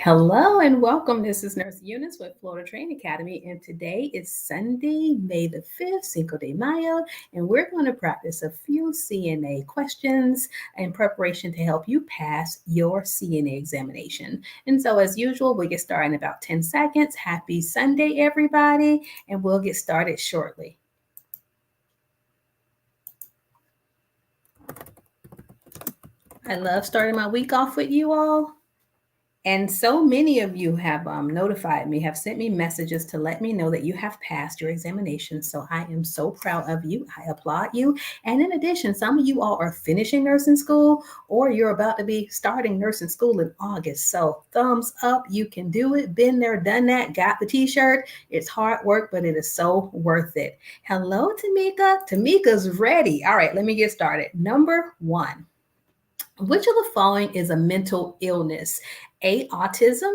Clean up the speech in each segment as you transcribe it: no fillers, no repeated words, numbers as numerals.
Hello and welcome. This is Nurse Eunice with Florida Training Academy, and today is Sunday, May the 5th, Cinco de Mayo, and we're going to practice a few CNA questions in preparation to help you pass your CNA examination. And so, as usual, we get started in about 10 seconds. Happy Sunday, everybody, and we'll get started shortly. I love starting my week off with you all. And so many of you have notified me, have sent me messages to let me know that you have passed your examination. So I am so proud of you. I applaud you. And in addition, some of you all are finishing nursing school or you're about to be starting nursing school in August. So thumbs up, you can do it. Been there, done that, got the t-shirt. It's hard work, but it is so worth it. Hello, Tamika. Tamika's ready. All right, let me get started. Number 1. Which of the following is a mental illness? A, autism,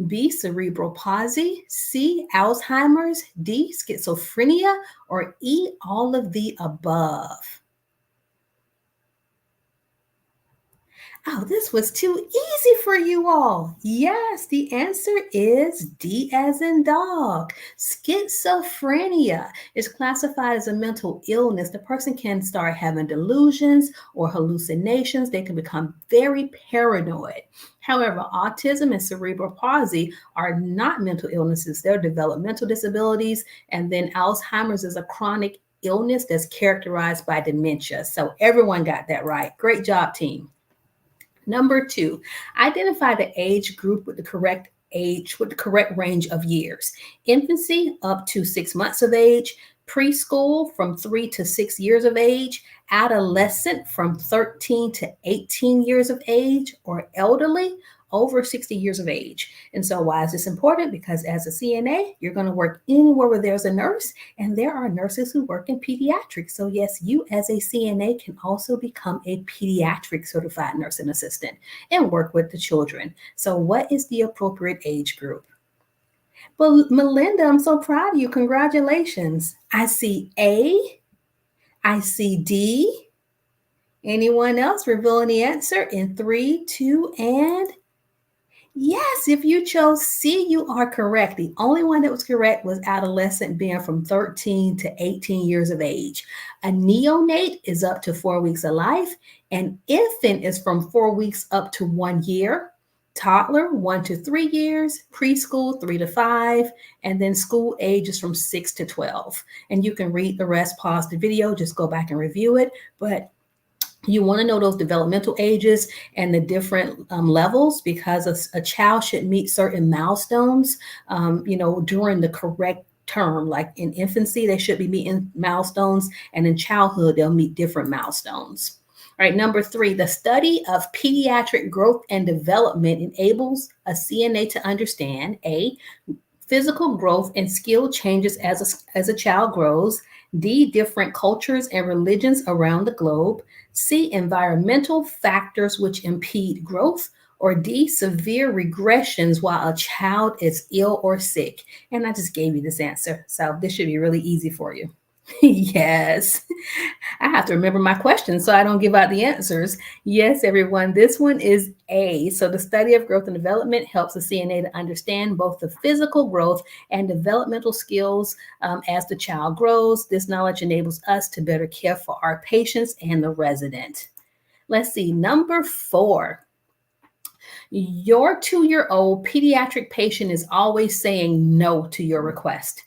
B, cerebral palsy, C, Alzheimer's, D, schizophrenia, or E, all of the above? Oh, this was too easy for you all. Yes, the answer is D as in dog. Schizophrenia is classified as a mental illness. The person can start having delusions or hallucinations. They can become very paranoid. However, autism and cerebral palsy are not mental illnesses. They're developmental disabilities. And then Alzheimer's is a chronic illness that's characterized by dementia. So everyone got that right. Great job, team. Number 2, identify the age group with the correct range of years. Infancy up to 6 months of age, preschool from 3 to 6 years of age, adolescent from 13 to 18 years of age, or elderly over 60 years of age. And so why is this important? Because as a CNA, you're going to work anywhere where there's a nurse, and there are nurses who work in pediatrics. So yes, you as a CNA can also become a pediatric certified nursing assistant and work with the children. So what is the appropriate age group? Well, Melinda, I'm so proud of you. Congratulations. I see A, I see D. Anyone else revealing the answer in 3, 2, and yes, if you chose C, you are correct. The only one that was correct was adolescent, being from 13 to 18 years of age. A neonate is up to 4 weeks of life. An infant is from 4 weeks up to 1 year. Toddler, 1 to 3 years. Preschool, 3 to 5. And then school age is from 6 to 12. And you can read the rest, pause the video, just go back and review it. But you want to know those developmental ages and the different levels, because a child should meet certain milestones, during the correct term. Like in infancy, they should be meeting milestones, and in childhood, they'll meet different milestones. All right, number 3, the study of pediatric growth and development enables a CNA to understand A, physical growth and skill changes as a child grows. D, different cultures and religions around the globe. C, environmental factors which impede growth. Or D, severe regressions while a child is ill or sick. And I just gave you this answer, so this should be really easy for you. Yes, I have to remember my questions so I don't give out the answers. Yes, everyone, this one is A. So the study of growth and development helps the CNA to understand both the physical growth and developmental skills as the child grows. This knowledge enables us to better care for our patients and the resident. Let's see, number 4. Your 2-year-old pediatric patient is always saying no to your request.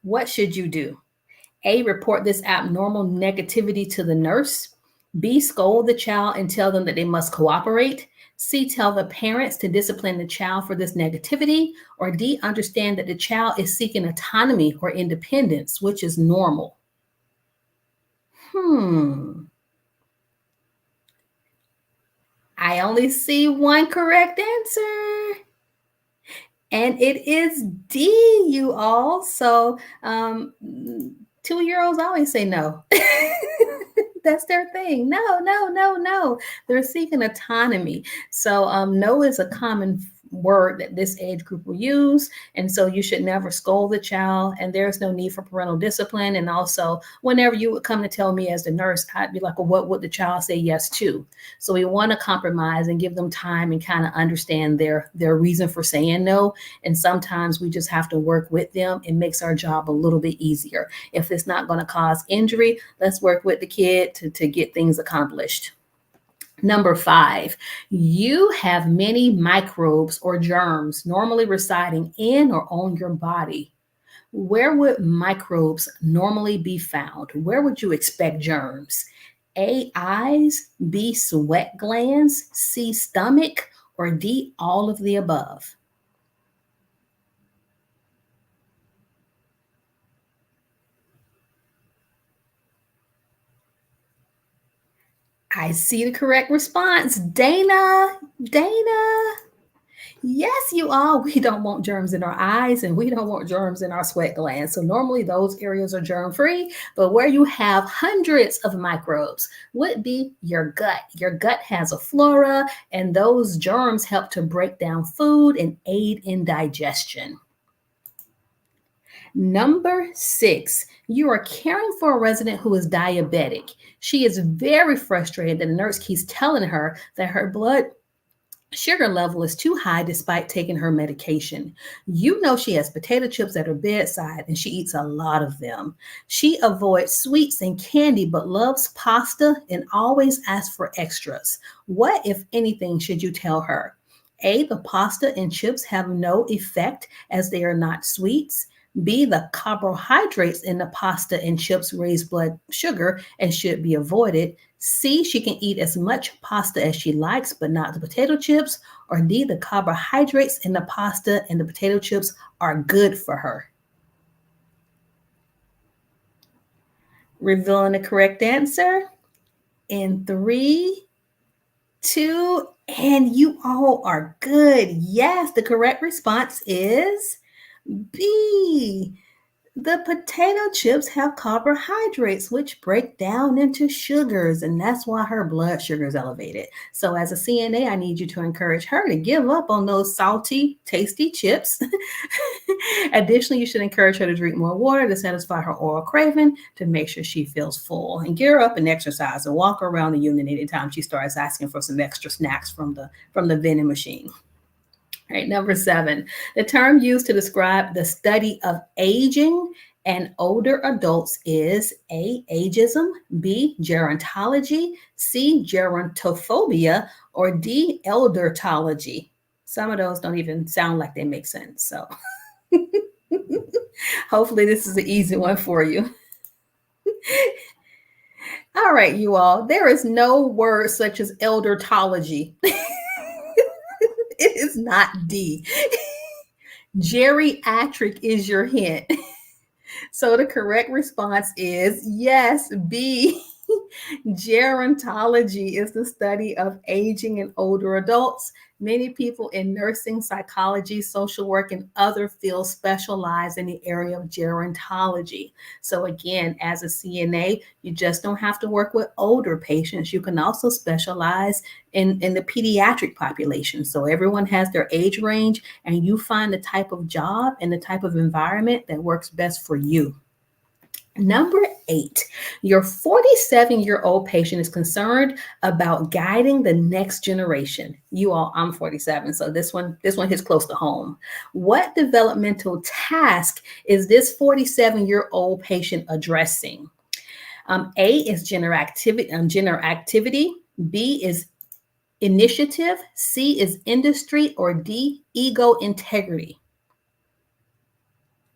What should you do? A, report this abnormal negativity to the nurse. B, scold the child and tell them that they must cooperate. C, tell the parents to discipline the child for this negativity. Or D, understand that the child is seeking autonomy or independence, which is normal. I only see one correct answer. And it is D, you all. So 2-year-olds always say no. That's their thing. No. They're seeking autonomy. So no is a common word that this age group will use. And so you should never scold the child, and there's no need for parental discipline. And also, whenever you would come to tell me as the nurse, I'd be like, well, what would the child say yes to? So we want to compromise and give them time and kind of understand their reason for saying no. And sometimes we just have to work with them. It makes our job a little bit easier. If it's not going to cause injury, let's work with the kid to get things accomplished. Number 5, you have many microbes or germs normally residing in or on your body. Where would microbes normally be found? Where would you expect germs? A, eyes, B, sweat glands, C, stomach, or D, all of the above? I see the correct response. Dana. Yes, you are. We don't want germs in our eyes and we don't want germs in our sweat glands. So normally those areas are germ free, but where you have hundreds of microbes would be your gut. Your gut has a flora, and those germs help to break down food and aid in digestion. Number 6, you are caring for a resident who is diabetic. She is very frustrated that the nurse keeps telling her that her blood sugar level is too high despite taking her medication. You know she has potato chips at her bedside and she eats a lot of them. She avoids sweets and candy but loves pasta and always asks for extras. What, if anything, should you tell her? A, the pasta and chips have no effect as they are not sweets. B, the carbohydrates in the pasta and chips raise blood sugar and should be avoided. C, she can eat as much pasta as she likes, but not the potato chips. Or D, the carbohydrates in the pasta and the potato chips are good for her. Revealing the correct answer in 3, 2, and you all are good. Yes, the correct response is B. The potato chips have carbohydrates, which break down into sugars, and that's why her blood sugar is elevated. So, as a CNA, I need you to encourage her to give up on those salty, tasty chips. Additionally, you should encourage her to drink more water to satisfy her oral craving to make sure she feels full, and gear up and exercise and walk around the unit anytime she starts asking for some extra snacks from the vending machine. All right, number 7, the term used to describe the study of aging and older adults is A, ageism, B, gerontology, C, gerontophobia, or D, eldertology. Some of those don't even sound like they make sense. So hopefully this is an easy one for you. All right, you all, there is no word such as eldertology. It is not D. Geriatric is your hint. So the correct response is yes, B. Gerontology is the study of aging and older adults. Many people in nursing, psychology, social work, and other fields specialize in the area of gerontology. So again, as a CNA, you just don't have to work with older patients. You can also specialize in the pediatric population. So everyone has their age range, and you find the type of job and the type of environment that works best for you. Number 8, your 47-year-old patient is concerned about guiding the next generation. You all, I'm 47, so this one hits close to home. What developmental task is this 47-year-old patient addressing? A is general activity. B is initiative. C is industry, or D, ego integrity.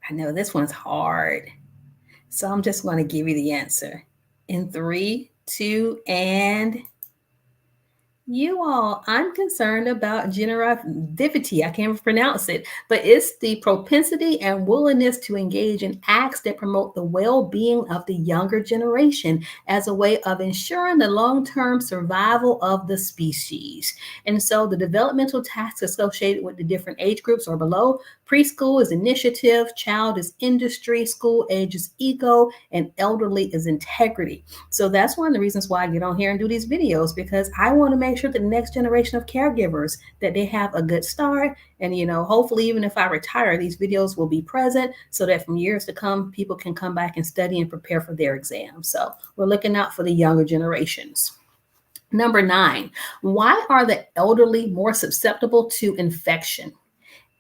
I know this one's hard. So I'm just going to give you the answer in 3, 2, and you all, I'm concerned about generativity. I can't pronounce it, but it's the propensity and willingness to engage in acts that promote the well-being of the younger generation as a way of ensuring the long-term survival of the species. And so the developmental tasks associated with the different age groups are below. Preschool is initiative, child is industry, school age is ego, and elderly is integrity. So that's one of the reasons why I get on here and do these videos, because I want to make make sure that the next generation of caregivers that they have a good start. And hopefully, even if I retire, these videos will be present so that from years to come, people can come back and study and prepare for their exams. So we're looking out for the younger generations. Number 9, why are the elderly more susceptible to infection?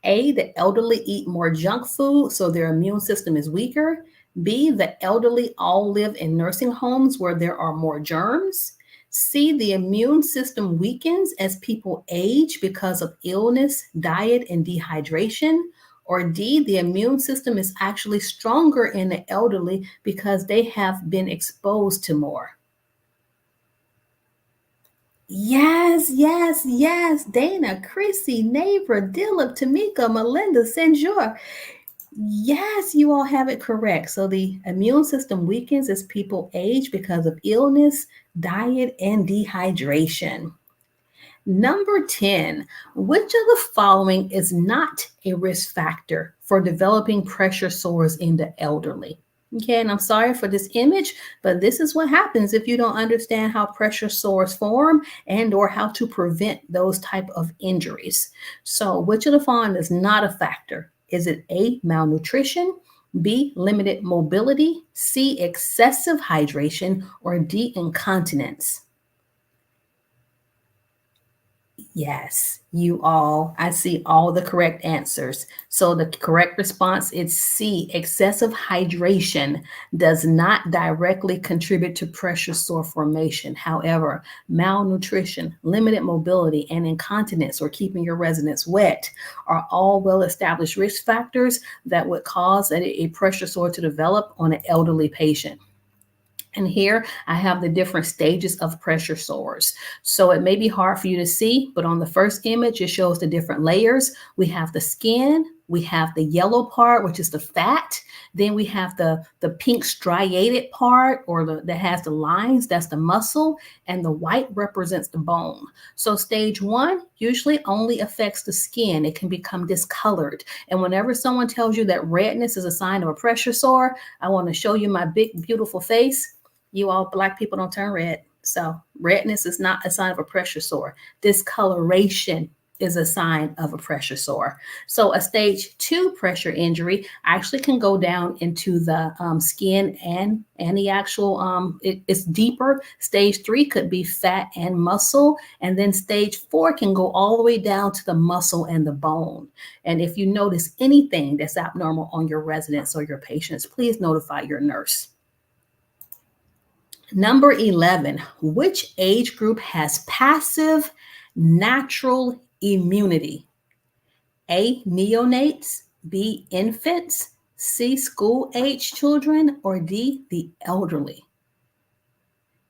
A, the elderly eat more junk food, so their immune system is weaker. B, the elderly all live in nursing homes where there are more germs. C, the immune system weakens as people age because of illness, diet, and dehydration. Or D, the immune system is actually stronger in the elderly because they have been exposed to more. Yes, yes, yes. Dana, Chrissy, Neighbor, Dillip, Tamika, Melinda, Senjor. Yes, you all have it correct. So the immune system weakens as people age because of illness, diet, and dehydration. Number 10, which of the following is not a risk factor for developing pressure sores in the elderly? Okay, and I'm sorry for this image, but this is what happens if you don't understand how pressure sores form and or how to prevent those type of injuries. So which of the following is not a factor? Is it A, malnutrition, B, limited mobility, C, excessive hydration, or D, incontinence? Yes, I see all the correct answers. So the correct response is C. Excessive hydration does not directly contribute to pressure sore formation. However, malnutrition, limited mobility, and incontinence or keeping your residents wet are all well-established risk factors that would cause a pressure sore to develop on an elderly patient. And here I have the different stages of pressure sores. So it may be hard for you to see, but on the first image, it shows the different layers. We have the skin, we have the yellow part, which is the fat. Then we have the pink striated part that has the lines, that's the muscle, and the white represents the bone. So stage 1 usually only affects the skin. It can become discolored. And whenever someone tells you that redness is a sign of a pressure sore, I want to show you my big, beautiful face. You all Black people don't turn red. So redness is not a sign of a pressure sore. Discoloration is a sign of a pressure sore. So a stage 2 pressure injury actually can go down into the skin and the actual, it's deeper. Stage 3 could be fat and muscle. And then stage 4 can go all the way down to the muscle and the bone. And if you notice anything that's abnormal on your residents or your patients, please notify your nurse. Number 11, which age group has passive natural immunity? A, neonates, B, infants, C, school-age children, or D, the elderly?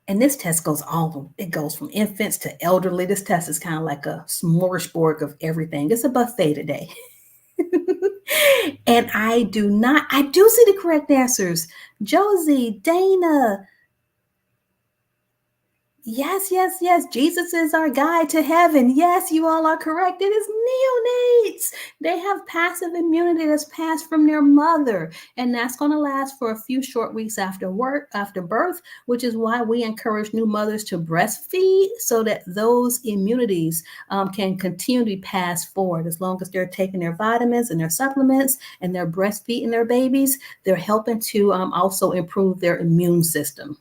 And this test goes from infants to elderly. This test is kind of like a smorgasbord of everything. It's a buffet today. And I do see the correct answers. Josie, Dana, yes, yes, yes. Jesus is our guide to heaven. Yes, you all are correct. It is neonates. They have passive immunity that's passed from their mother, and that's going to last for a few short weeks after birth, which is why we encourage new mothers to breastfeed so that those immunities can continue to be passed forward. As long as they're taking their vitamins and their supplements and they're breastfeeding their babies, they're helping to also improve their immune system.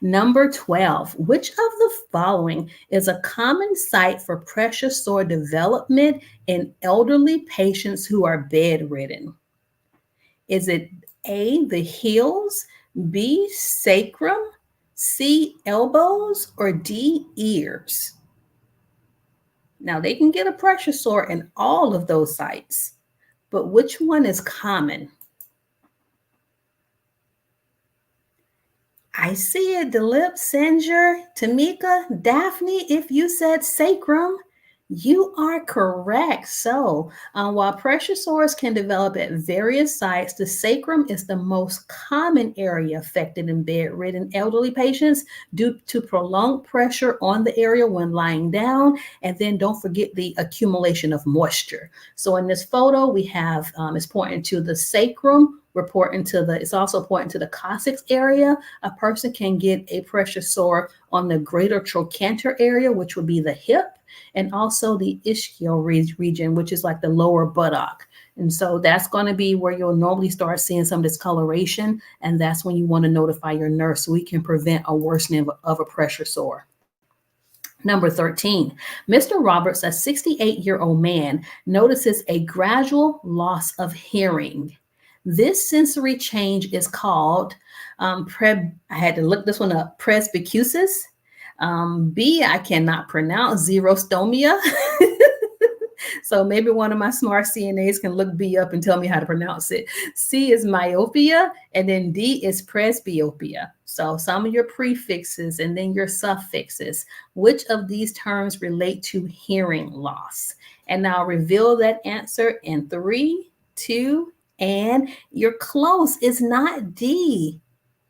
Number 12, which of the following is a common site for pressure sore development in elderly patients who are bedridden? Is it A, the heels, B, sacrum, C, elbows, or D, ears? Now, they can get a pressure sore in all of those sites, but which one is common? I see it, Dilip, Sanger, Tamika, Daphne, if you said sacrum. You are correct. So, while pressure sores can develop at various sites, the sacrum is the most common area affected in bedridden elderly patients due to prolonged pressure on the area when lying down. And then don't forget the accumulation of moisture. So, in this photo, we have it's pointing to the sacrum. It's also pointing to the coccyx area. A person can get a pressure sore on the greater trochanter area, which would be the hip, and also the ischial region, which is like the lower buttock. And so that's going to be where you'll normally start seeing some discoloration. And that's when you want to notify your nurse so we can prevent a worsening of a pressure sore. Number 13, Mr. Roberts, a 68-year-old man, notices a gradual loss of hearing. This sensory change is called, I had to look this one up, presbycusis. B, I cannot pronounce, xerostomia. So maybe one of my smart CNAs can look B up and tell me how to pronounce it. C is myopia, and then D is presbyopia. So some of your prefixes and then your suffixes. Which of these terms relate to hearing loss? And now reveal that answer in 3, 2, and you're close. It's not D.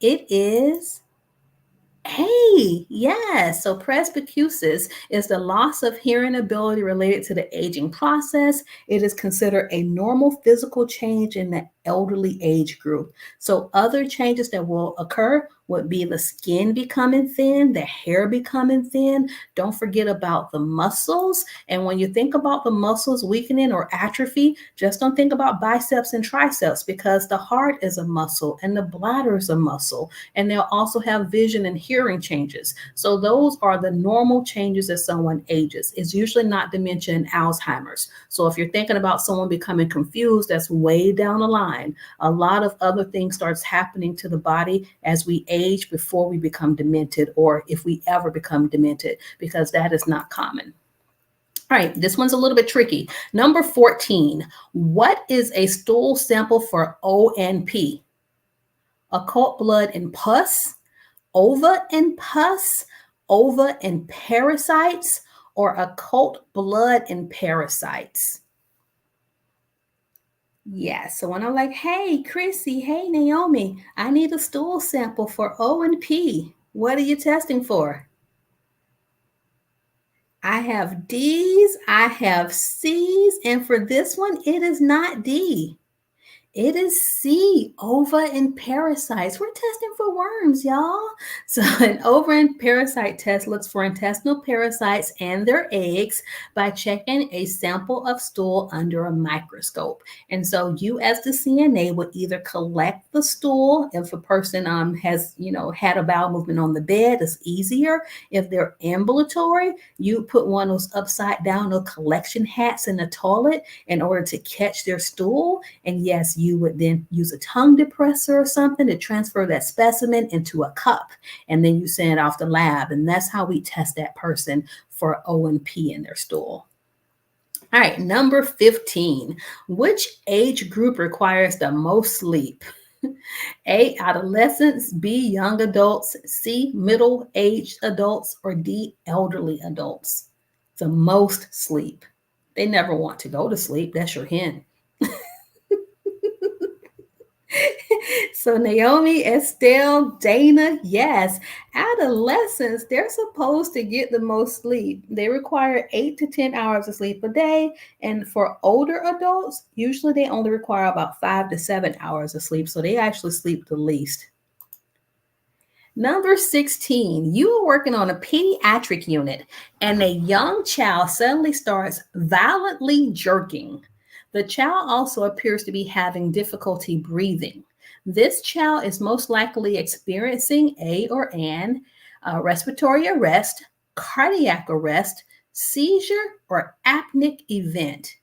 It is Hey, yes. So presbycusis is the loss of hearing ability related to the aging process. It is considered a normal physical change in the elderly age group. So other changes that will occur would be the skin becoming thin, the hair becoming thin. Don't forget about the muscles. And when you think about the muscles weakening or atrophy, just don't think about biceps and triceps, because the heart is a muscle and the bladder is a muscle, and they'll also have vision and hearing changes. So those are the normal changes as someone ages. It's usually not dementia and Alzheimer's. So if you're thinking about someone becoming confused, that's way down the line. A lot of other things starts happening to the body as we age before we become demented, or if we ever become demented, because that is not common. All right, this one's a little bit tricky. Number 14, what is a stool sample for ONP? Occult blood and pus, ova and pus, ova and parasites, or occult blood and parasites? Yes. So when I'm like, hey, Chrissy, hey, Naomi, I need a stool sample for O and P. What are you testing for? I have D's, I have C's, and for this one, it is not D. It is C, ova and parasites. We're testing for worms, y'all. So an ova and parasite test looks for intestinal parasites and their eggs by checking a sample of stool under a microscope. And so you as the CNA would either collect the stool if a person has, had a bowel movement on the bed, it's easier. If they're ambulatory, you put one of those upside down collection hats in the toilet in order to catch their stool. And yes, you would then use a tongue depressor or something to transfer that specimen into a cup. And then you send it off the lab. And that's how we test that person for O and P in their stool. All right, number 15. Which age group requires the most sleep? A, adolescents, B, young adults, C, middle-aged adults, or D, elderly adults? The most sleep. They never want to go to sleep. That's your hint. So Naomi, Estelle, Dana, yes, adolescents, they're supposed to get the most sleep. They require 8 to 10 hours of sleep a day. And for older adults, usually they only require about 5 to 7 hours of sleep. So they actually sleep the least. Number 16, you are working on a pediatric unit and a young child suddenly starts violently jerking. The child also appears to be having difficulty breathing. This child is most likely experiencing a or an respiratory arrest, cardiac arrest, seizure, or apneic event.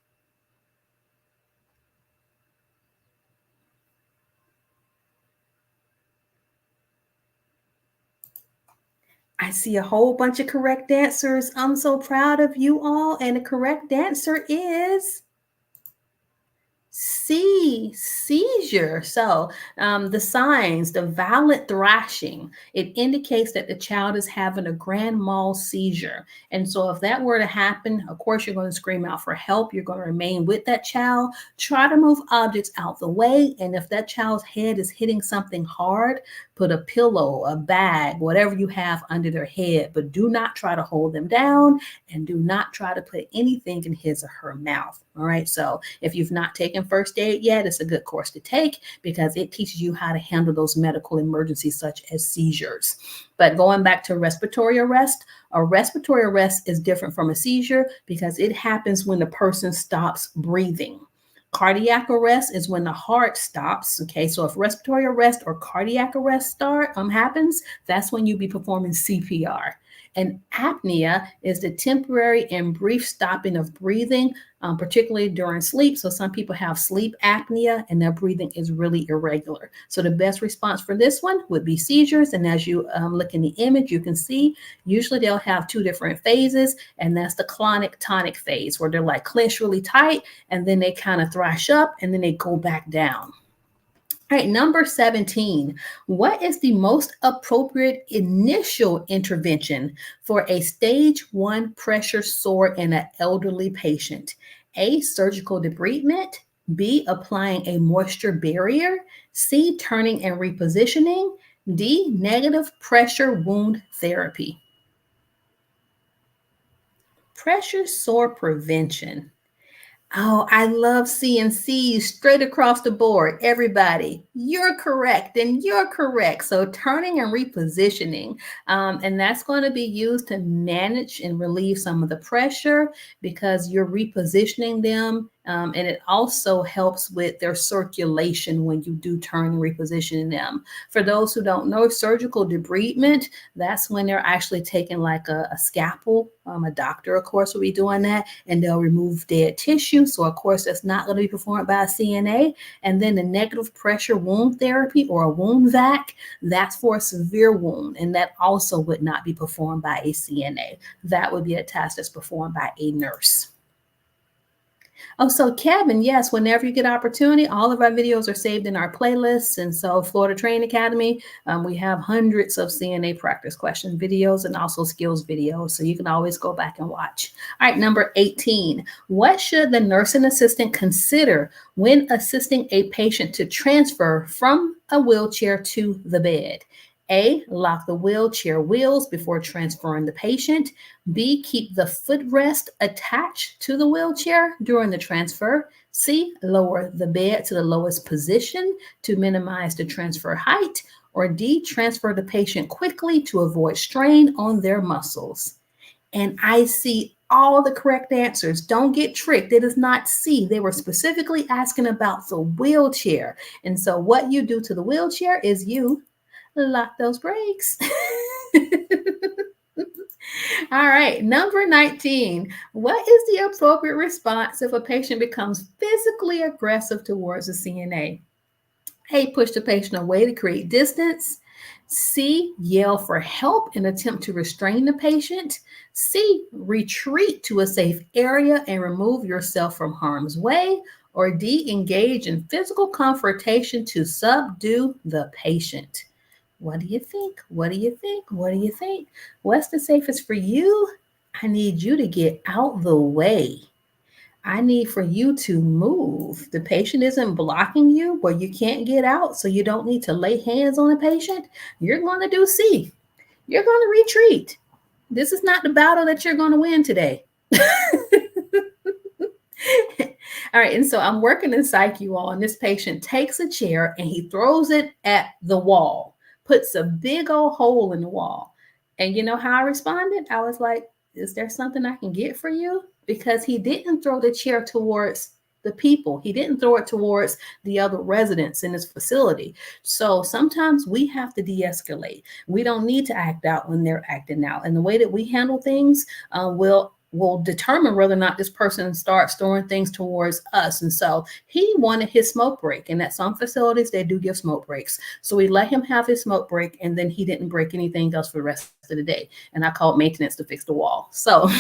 I see a whole bunch of correct answers. I'm so proud of you all. And the correct answer is C, seizure. So the signs, the violent thrashing, it indicates that the child is having a grand mal seizure. And so if that were to happen, of course, you're going to scream out for help. You're going to remain with that child. Try to move objects out the way. And if that child's head is hitting something hard, put a pillow, a bag, whatever you have under their head. But do not try to hold them down and do not try to put anything in his or her mouth. All right. So if you've not taken first aid yet, it's a good course to take because it teaches you how to handle those medical emergencies such as seizures. But going back to respiratory arrest, a respiratory arrest is different from a seizure because it happens when the person stops breathing. Cardiac arrest is when the heart stops. Okay, so if respiratory arrest or cardiac arrest happens, that's when you'll be performing CPR. And apnea is the temporary and brief stopping of breathing, particularly during sleep. So some people have sleep apnea and their breathing is really irregular. So the best response for this one would be seizures. And as you look in the image, you can see usually they'll have two different phases. And that's the clonic tonic phase where they're like clenched really tight and then they kind of thrash up and then they go back down. All right, number 17. What is the most appropriate initial intervention for a stage 1 pressure sore in an elderly patient? A, surgical debridement. B, applying a moisture barrier. C, turning and repositioning. D, negative pressure wound therapy. Pressure sore prevention. Oh, I love CNCs straight across the board. Everybody, you're correct and you're correct. So turning and repositioning, and that's going to be used to manage and relieve some of the pressure because you're repositioning them. And it also helps with their circulation when you do turn and reposition them. For those who don't know, surgical debridement, that's when they're actually taking like a scalpel. A doctor, of course, will be doing that, and they'll remove dead tissue. So, of course, that's not going to be performed by a CNA. And then the negative pressure wound therapy or a wound vac, that's for a severe wound, and that also would not be performed by a CNA. That would be a task that's performed by a nurse. Oh, so Kevin, yes, whenever you get opportunity, all of our videos are saved in our playlists. And so Florida Training Academy, we have hundreds of CNA practice question videos and also skills videos. So you can always go back and watch. All right, number 18. What should the nursing assistant consider when assisting a patient to transfer from a wheelchair to the bed? A, lock the wheelchair wheels before transferring the patient. B, keep the footrest attached to the wheelchair during the transfer. C, lower the bed to the lowest position to minimize the transfer height. Or D, transfer the patient quickly to avoid strain on their muscles. And I see all the correct answers. Don't get tricked. It is not C. They were specifically asking about the wheelchair. And so what you do to the wheelchair is you lock those brakes. All right, number 19. What is the appropriate response if a patient becomes physically aggressive towards a CNA? A, push the patient away to create distance. C, yell for help and attempt to restrain the patient. C, retreat to a safe area and remove yourself from harm's way. Or D, engage in physical confrontation to subdue the patient. What do you think? What do you think? What do you think? What's the safest for you? I need you to get out the way. I need for you to move. The patient isn't blocking you where you can't get out, so you don't need to lay hands on the patient. You're going to do C. You're going to retreat. This is not the battle that you're going to win today. All right, and so I'm working in psych, you all, and this patient takes a chair and he throws it at the wall, puts a big old hole in the wall. And you know how I responded? I was like, is there something I can get for you? Because he didn't throw the chair towards the people. He didn't throw it towards the other residents in his facility. So sometimes we have to de-escalate. We don't need to act out when they're acting out. And the way that we handle things will will determine whether or not this person starts throwing things towards us. And so he wanted his smoke break. And at some facilities, they do give smoke breaks. So we let him have his smoke break, and then he didn't break anything else for the rest of the day. And I called maintenance to fix the wall. So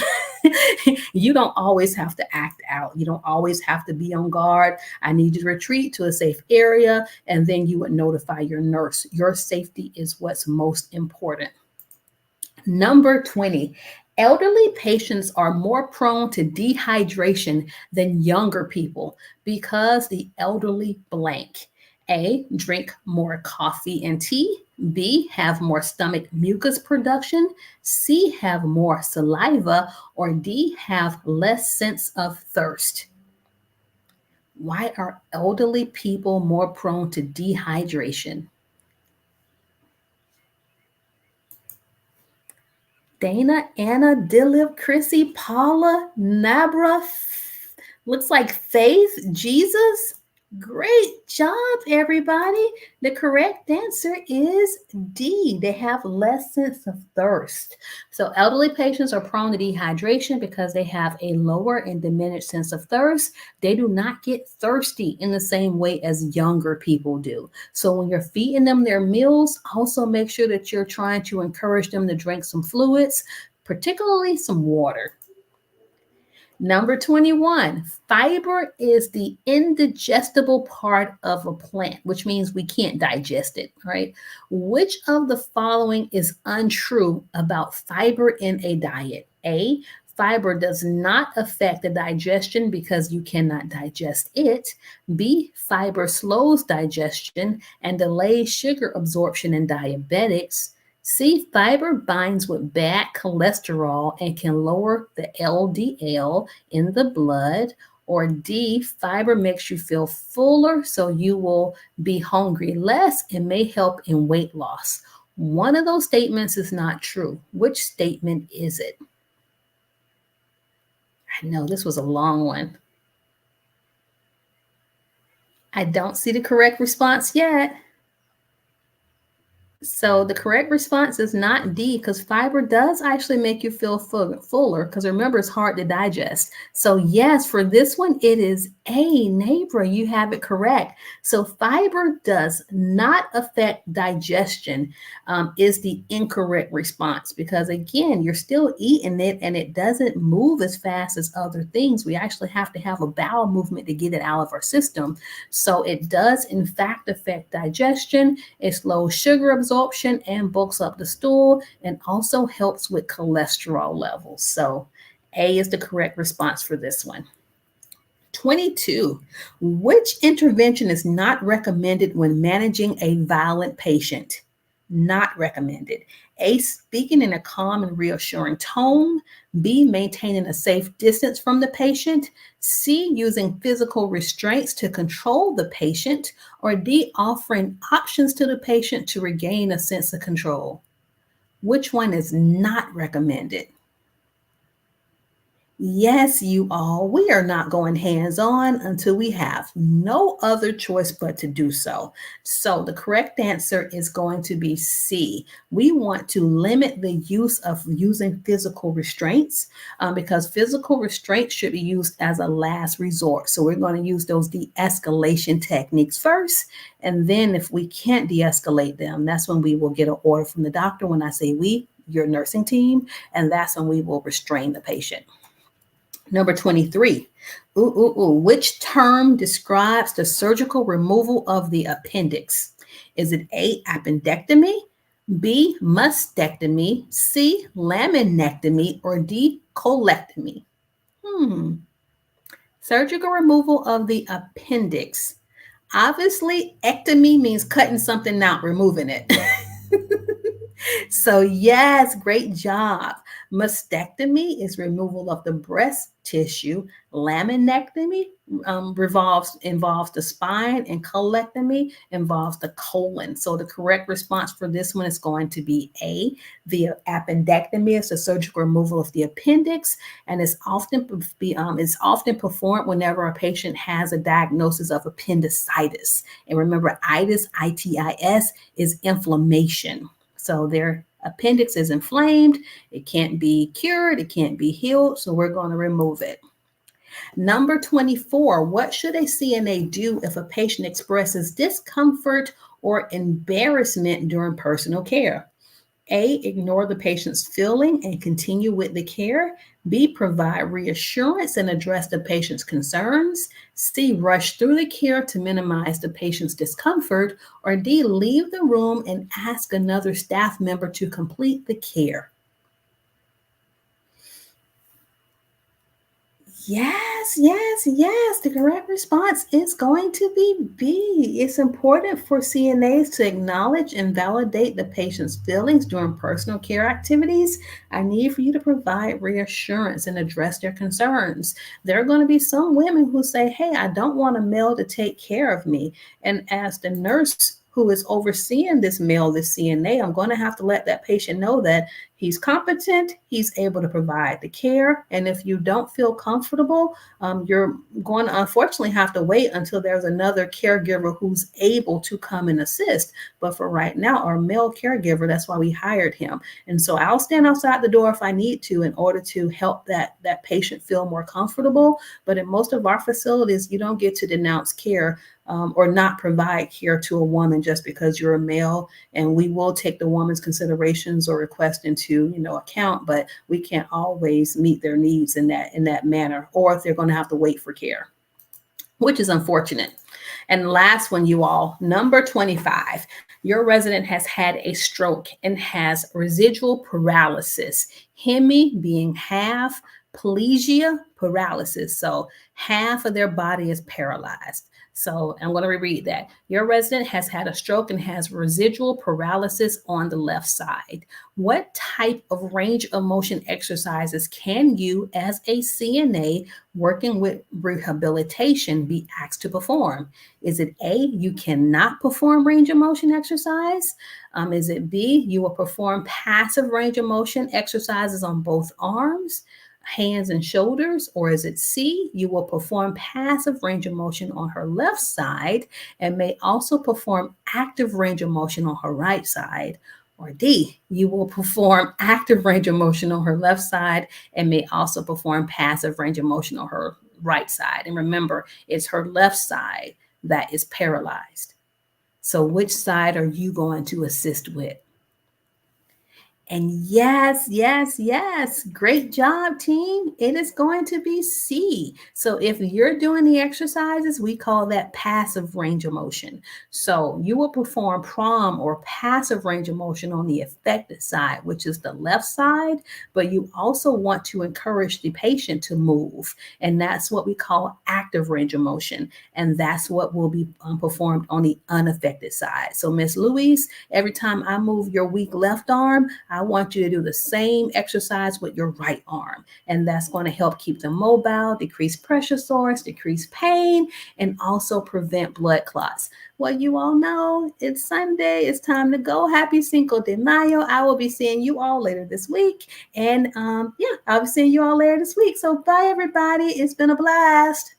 you don't always have to act out. You don't always have to be on guard. I need you to retreat to a safe area, and then you would notify your nurse. Your safety is what's most important. Number 20, elderly patients are more prone to dehydration than younger people because the elderly blank. A, drink more coffee and tea. B, have more stomach mucus production. C, have more saliva. Or D, have less sense of thirst. Why are elderly people more prone to dehydration? Dana, Anna, Dilip, Chrissy, Paula, Nabra, looks like Faith, Jesus. Great job, everybody. The correct answer is D. They have less sense of thirst. So elderly patients are prone to dehydration because they have a lower and diminished sense of thirst. They do not get thirsty in the same way as younger people do. So when you're feeding them their meals, also make sure that you're trying to encourage them to drink some fluids, particularly some water. Number 21, fiber is the indigestible part of a plant, which means we can't digest it, right? Which of the following is untrue about fiber in a diet? A, fiber does not affect the digestion because you cannot digest it. B, fiber slows digestion and delays sugar absorption in diabetics. C, fiber binds with bad cholesterol and can lower the LDL in the blood. Or D, fiber makes you feel fuller, so you will be hungry less and may help in weight loss. One of those statements is not true. Which statement is it? I know this was a long one. I don't see the correct response yet. So the correct response is not D, because fiber does actually make you feel fuller, because remember, it's hard to digest. So yes, for this one, it is A, neighbor, you have it correct. So fiber does not affect digestion, is the incorrect response, because again, you're still eating it and it doesn't move as fast as other things. We actually have to have a bowel movement to get it out of our system. So it does in fact affect digestion. It slows sugar absorption and bulks up the stool, and also helps with cholesterol levels. So A is the correct response for this one. 22, which intervention is not recommended when managing a violent patient? Not recommended. A, speaking in a calm and reassuring tone. B, maintaining a safe distance from the patient. C, using physical restraints to control the patient. Or D, offering options to the patient to regain a sense of control. Which one is not recommended? Yes, you all, we are not going hands-on until we have no other choice but to do so. So the correct answer is going to be C. We want to limit the use of using physical restraints, because physical restraints should be used as a last resort. So we're going to use those de-escalation techniques first. And then if we can't de-escalate them, that's when we will get an order from the doctor. When I say we, your nursing team, and that's when we will restrain the patient. Number 23, which term describes the surgical removal of the appendix? Is it A, appendectomy, B, mastectomy, C, laminectomy, or D, colectomy? Surgical removal of the appendix. Obviously, ectomy means cutting something out, removing it. So yes, great job. Mastectomy is removal of the breast tissue. Laminectomy involves the spine, and colectomy involves the colon. So the correct response for this one is going to be A. The appendectomy is the surgical removal of the appendix, and it's often performed whenever a patient has a diagnosis of appendicitis. And remember, itis, I-T-I-S, is inflammation. So there Appendix is inflamed. It can't be cured. It can't be healed. So we're going to remove it. Number 24, what should a CNA do if a patient expresses discomfort or embarrassment during personal care? A, ignore the patient's feeling and continue with the care. B, provide reassurance and address the patient's concerns. C, rush through the care to minimize the patient's discomfort. Or D, leave the room and ask another staff member to complete the care. Yes, yes, yes. The correct response is going to be B. It's important for CNAs to acknowledge and validate the patient's feelings during personal care activities. I need for you to provide reassurance and address their concerns. There are going to be some women who say, hey, I don't want a male to take care of me. And as the nurse who is overseeing this male, this CNA, I'm going to have to let that patient know that he's competent, he's able to provide the care. And if you don't feel comfortable, you're going to unfortunately have to wait until there's another caregiver who's able to come and assist. But for right now, our male caregiver, that's why we hired him. And so I'll stand outside the door if I need to in order to help that patient feel more comfortable. But in most of our facilities, you don't get to denounce care or not provide care to a woman just because you're a male. And we will take the woman's considerations or request into account, but we can't always meet their needs in that manner, or if they're going to have to wait for care, which is unfortunate. And last one, you all, number 25. Your resident has had a stroke and has residual paralysis. Hemi being half, plegia, paralysis. So half of their body is paralyzed. So I'm going to reread that. Your resident has had a stroke and has residual paralysis on the left side. What type of range of motion exercises can you, as a CNA working with rehabilitation, be asked to perform? Is it A, you cannot perform range of motion exercise? Is it B, you will perform passive range of motion exercises on both arms, hands and shoulders? Or is it C, you will perform passive range of motion on her left side and may also perform active range of motion on her right side? Or D, you will perform active range of motion on her left side and may also perform passive range of motion on her right side. And remember, it's her left side that is paralyzed. So which side are you going to assist with? And yes, yes, yes. Great job, team. It is going to be C. So if you're doing the exercises, we call that passive range of motion. So you will perform prom or passive range of motion on the affected side, which is the left side, but you also want to encourage the patient to move. And that's what we call active range of motion. And that's what will be performed on the unaffected side. So Miss Louise, every time I move your weak left arm, I want you to do the same exercise with your right arm. And that's going to help keep them mobile, decrease pressure sores, decrease pain, and also prevent blood clots. Well, you all know it's Sunday. It's time to go. Happy Cinco de Mayo. I will be seeing you all later this week. And I'll be seeing you all later this week. So bye, everybody. It's been a blast.